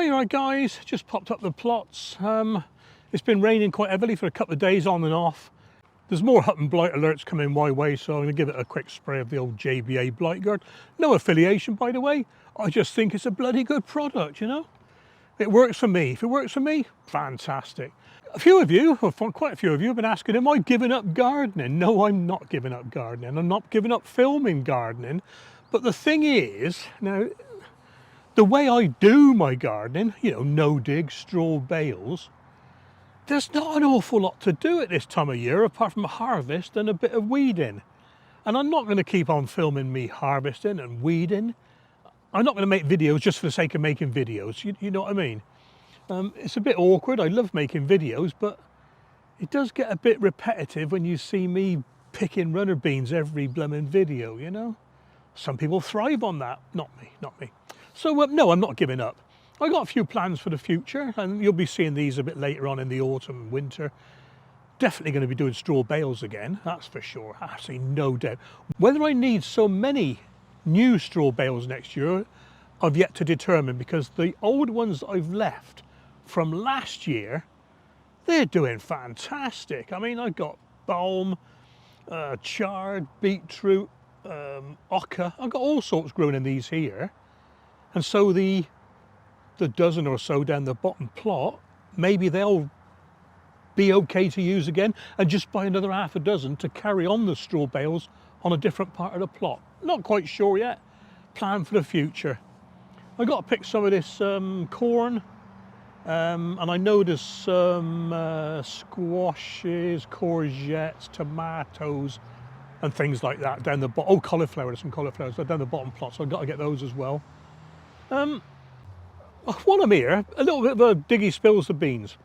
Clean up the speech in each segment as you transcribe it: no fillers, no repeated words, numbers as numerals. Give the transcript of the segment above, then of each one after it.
Hi, right guys, just popped up the plots. It's been raining quite heavily for a couple of days on and off. There's more hut and blight alerts coming my way, so I'm going to give it a quick spray of the old JBA Blight Guard. No affiliation, by the way. I just think it's a bloody good product, you know. It works for me. If it works for me, fantastic. A few of you, or quite a few of you, have been asking, am I giving up gardening? No, I'm not giving up gardening. I'm not giving up filming gardening. But the thing is, now, the way I do my gardening, you know, no dig, straw bales, there's not an awful lot to do at this time of year apart from harvest and a bit of weeding. And I'm not going to keep on filming me harvesting and weeding. I'm not going to make videos just for the sake of making videos, you know what I mean? It's a bit awkward. I love making videos, but it does get a bit repetitive when you see me picking runner beans every blooming video, you know? Some people thrive on that. Not me, not me. So no, I'm not giving up. I got a few plans for the future, and you'll be seeing these a bit later on in the autumn and winter. Definitely going to be doing straw bales again, that's for sure, absolutely no doubt. Whether I need so many new straw bales next year, I've yet to determine, because the old ones I've left from last year, they're doing fantastic. I mean, I've got balm, chard, beetroot, ochre. I've got all sorts growing in these here. And so the dozen or so down the bottom plot, maybe they'll be okay to use again, and just buy another half a dozen to carry on the straw bales on a different part of the plot. Not quite sure yet. Plan for the future. I got to pick some of this corn, and I know there's some squashes, courgettes, tomatoes, and things like that down the bottom. Oh, cauliflower, there's some cauliflowers down the bottom plot, so I've got to get those as well. While I'm here, a little bit of a diggy spills the beans.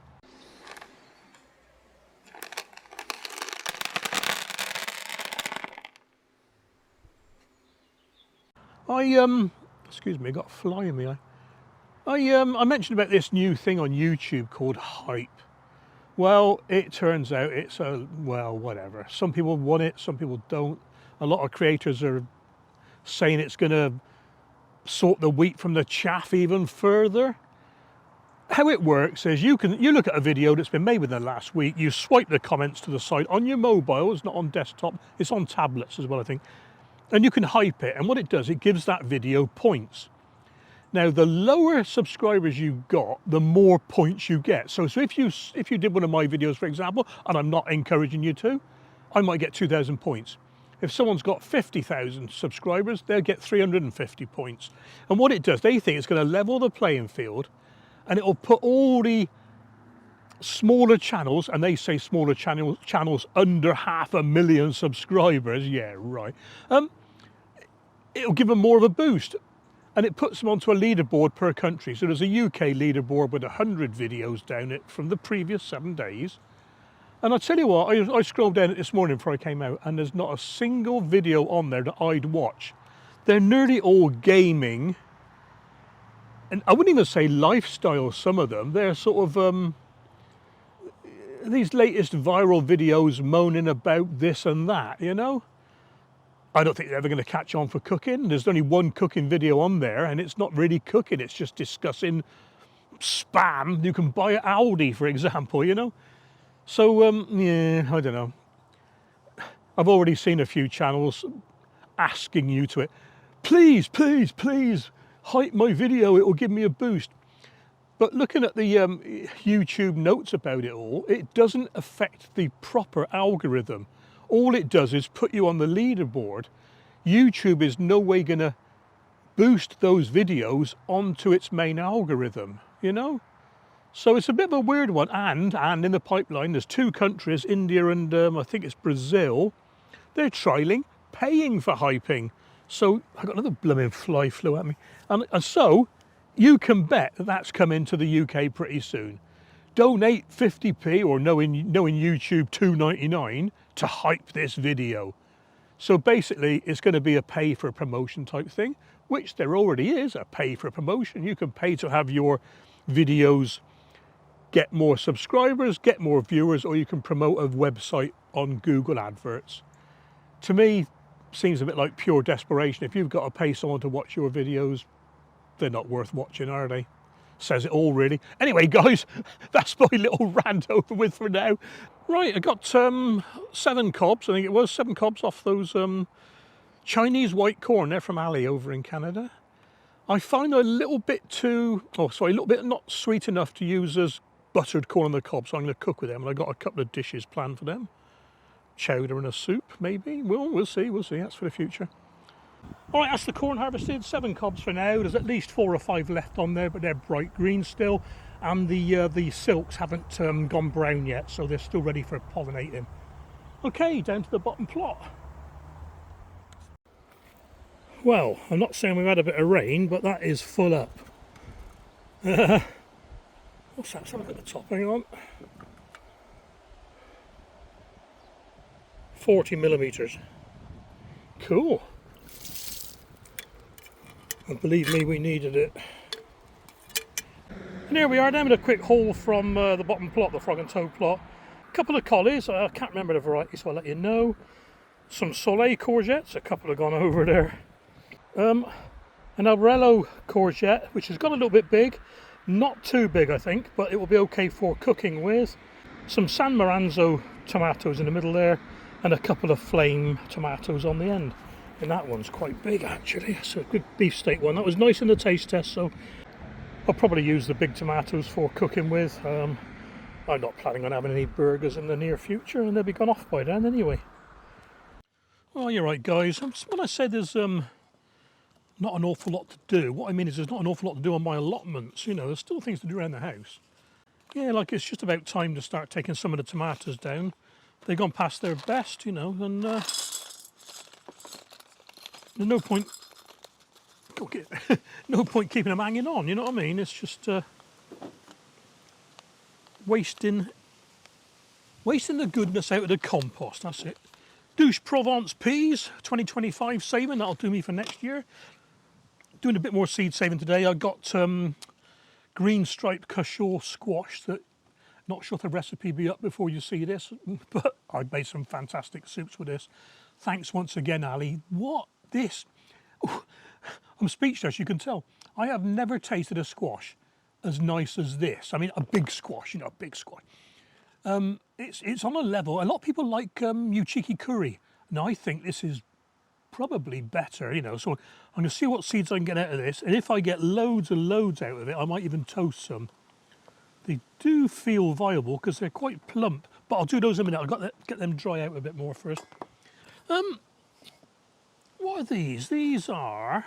Excuse me, I got a fly in my eye. I mentioned about this new thing on YouTube called hype. Well, it turns out it's well, whatever. Some people want it, some people don't. A lot of creators are saying it's going to sort the wheat from the chaff even further. How it works is you look at a video that's been made within the last week, you swipe the comments to the side on your mobile. It's not on desktop, it's on tablets as well, I think, and you can hype it, and what it does, it gives that video points. Now, the lower subscribers you got, the more points you get. So if you did one of my videos, for example, and I'm not encouraging you to, I might get 2,000 points. If someone's got 50,000 subscribers, they'll get 350 points. And what it does, they think it's going to level the playing field, and it'll put all the smaller channels, and they say smaller channels under 500,000 subscribers, yeah, right, it'll give them more of a boost. And it puts them onto a leaderboard per country. So there's a UK leaderboard with 100 videos down it from the previous 7 days. And I'll tell you what, I scrolled down it this morning before I came out, and there's not a single video on there that I'd watch. They're nearly all gaming, and I wouldn't even say lifestyle, some of them. They're sort of these latest viral videos moaning about this and that, you know? I don't think they're ever going to catch on for cooking. There's only one cooking video on there, and it's not really cooking, it's just discussing spam you can buy at Aldi, for example, you know? So, yeah, I don't know. I've already seen a few channels asking you to please, please, please, hype my video, it will give me a boost. But looking at the YouTube notes about it all, it doesn't affect the proper algorithm. All it does is put you on the leaderboard. YouTube is no way going to boost those videos onto its main algorithm, you know? So it's a bit of a weird one, and in the pipeline, there's 2 countries, India and I think it's Brazil, they're trialling paying for hyping. So I got another blooming fly flew at me. And so you can bet that that's coming to the UK pretty soon. Donate 50p, or knowing YouTube $2.99 to hype this video. So basically it's going to be a pay for promotion type thing, which there already is, a pay for promotion. You can pay to have your videos get more subscribers, get more viewers, or you can promote a website on Google Adverts. To me, seems a bit like pure desperation. If you've got to pay someone to watch your videos, they're not worth watching, are they? says it all really. Anyway guys, that's my little rant over with for now. Right, I got 7 cobs, I think it was 7 cobs off those Chinese white corn. They're from Ali over in Canada. I find a little bit too, a little bit not sweet enough to use as buttered corn on the cob, so I'm going to cook with them, and I got a couple of dishes planned for them. Chowder and a soup, maybe. We'll see, that's for the future. All right, that's the corn harvested, 7 cobs for now. There's at least 4 or 5 left on there, but they're bright green still, and the silks haven't gone brown yet, so they're still ready for pollinating. Okay, down to the bottom plot. Well, I'm not saying we've had a bit of rain, but that is full up. What's that? Let's have a look at the top, hang on. 40 millimetres. Cool. And believe me, we needed it. And here we are, down with a quick haul from the bottom plot, the frog and toad plot. A couple of collies, I can't remember the variety, so I'll let you know. Some Soleil courgettes, a couple have gone over there. An Albarello courgette, which has got a little bit big. Not too big, I think, but it will be okay for cooking with. Some San Maranzo tomatoes in the middle there, and a couple of flame tomatoes on the end. And that one's quite big, actually. It's a good beefsteak one. That was nice in the taste test, so I'll probably use the big tomatoes for cooking with. I'm not planning on having any burgers in the near future, and they'll be gone off by then anyway. Well, you're right, guys. When I said there's not an awful lot to do, what I mean is there's not an awful lot to do on my allotments. You know, there's still things to do around the house. Yeah, like it's just about time to start taking some of the tomatoes down. They've gone past their best, you know, and there's no point no point keeping them hanging on, you know what I mean? It's just wasting the goodness out of the compost, that's it. Douche Provence peas, 2025 saving, that'll do me for next year. Doing a bit more seed saving today. I got Green Striped Cushaw squash that, not sure if the recipe will be up before you see this, but I made some fantastic soups with this. Thanks once again, Ali. What this? Ooh, I'm speechless, you can tell. I have never tasted a squash as nice as this. I mean, a big squash, you know, a big squash. It's on a level. A lot of people like Uchiki curry. Now I think this is probably better, you know. So I'm going to see what seeds I can get out of this, and if I get loads and loads out of it, I might even toast some. They do feel viable because they're quite plump, but I'll do those in a minute. I've got to get them dry out a bit more first. What are these? These are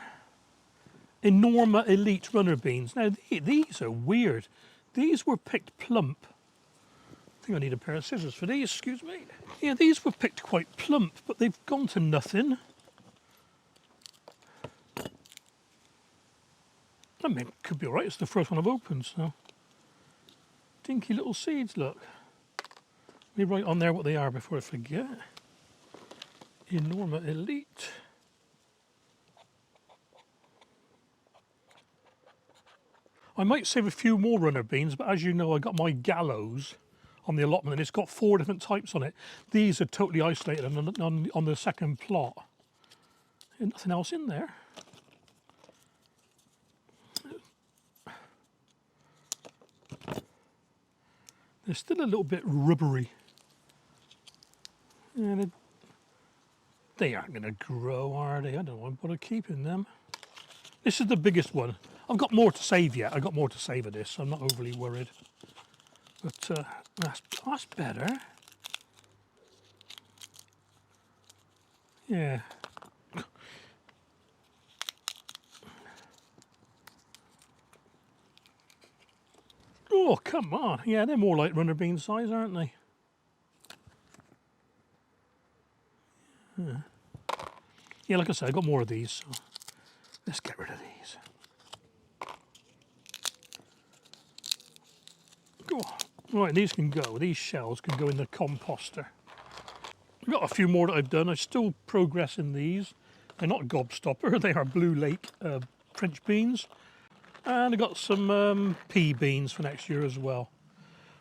Enorma Elite runner beans. Now these are weird. These were picked plump. I think I need a pair of scissors for these, excuse me. Yeah, these were picked quite plump, but they've gone to nothing. I mean, it could be all right. It's the first one I've opened, so. Dinky little seeds, look. Let me write on there what they are before I forget. Enorma Elite. I might save a few more runner beans, but as you know, I got my gallows on the allotment and it's got 4 different types on it. These are totally isolated on the second plot. There's nothing else in there. They're still a little bit rubbery. And they aren't going to grow, are they? I don't want to bother keeping them. This is the biggest one. I've got more to save yet. I've got more to save of this, so I'm not overly worried. But that's better. Yeah. Oh, come on. Yeah, they're more like runner bean size, aren't they? Yeah, like I said, I've got more of these, so let's get rid of these. Go on. Right, these can go. These shells can go in the composter. I've got a few more that I've done. I'm still progressing these. They're not gobstopper. They are Blue Lake French beans. And I've got some pea beans for next year as well.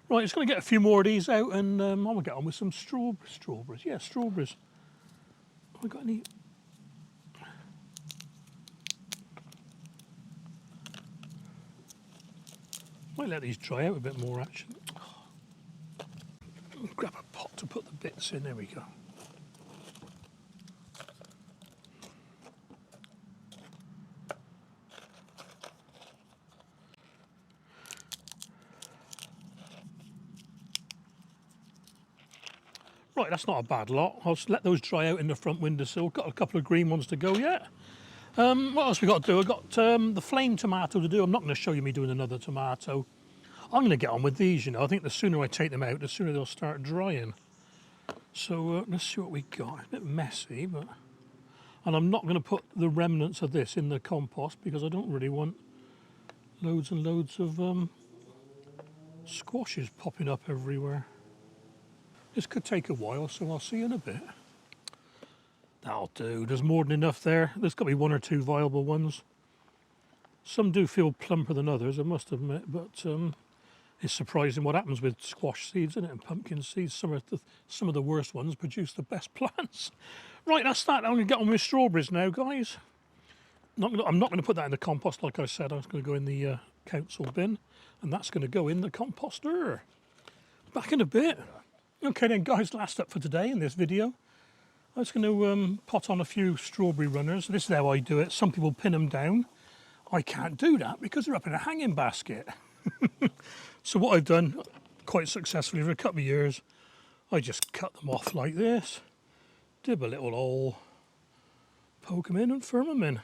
Right, just going to get a few more of these out and I'm going to get on with some strawberries. Yeah, strawberries. Have I got any? Might let these dry out a bit more actually. Grab a pot to put the bits in, there we go. Right, that's not a bad lot. I'll just let those dry out in the front windowsill. Got a couple of green ones to go yet. What else we got to do? I've got the flame tomato to do. I'm not going to show you me doing another tomato. I'm going to get on with these, you know. I think the sooner I take them out, the sooner they'll start drying. So let's see what we got. It's a bit messy, but... And I'm not going to put the remnants of this in the compost because I don't really want loads and loads of squashes popping up everywhere. This could take a while, so I'll see you in a bit. That'll do. There's more than enough there. There's got to be one or two viable ones. Some do feel plumper than others, I must admit, but it's surprising what happens with squash seeds, isn't it, and pumpkin seeds. Some of the worst ones produce the best plants. Right, that's that. I'm going to get on with strawberries now, guys. I'm not going to put that in the compost, like I said. I'm going to go in the council bin, and that's going to go in the composter. Back in a bit. Okay then, guys, last up for today in this video. I'm just going to pot on a few strawberry runners. This is how I do it. Some people pin them down. I can't do that because they're up in a hanging basket. So what I've done quite successfully for a couple of years, I just cut them off like this, dib a little hole, poke them in and firm them in.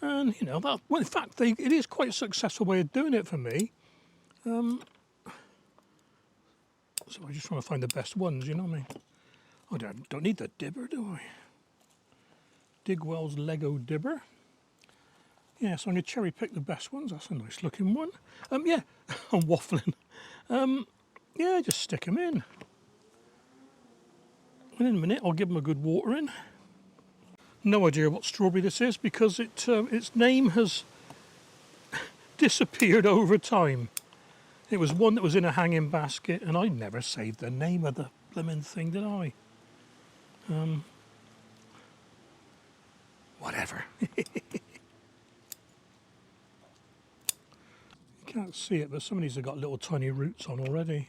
And you know, that, well, in fact, it is quite a successful way of doing it for me. So I just want to find the best ones, you know what I mean? I don't need the dibber, do I? Digwell's Lego dibber. Yeah, so I'm going to cherry pick the best ones. That's a nice looking one. Yeah, I'm waffling. Yeah, just stick them in. And in a minute, I'll give them a good watering. No idea what strawberry this is because its name has disappeared over time. It was one that was in a hanging basket, and I never saved the name of the blimmin' thing, did I? Whatever. Can't see it, but some of these have got little tiny roots on already.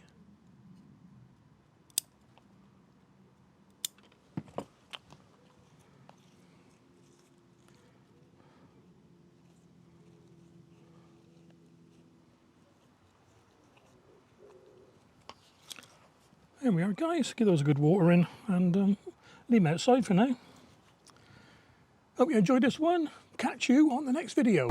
There we are, guys. Give those a good water in and leave them outside for now. Hope you enjoyed this one. Catch you on the next video.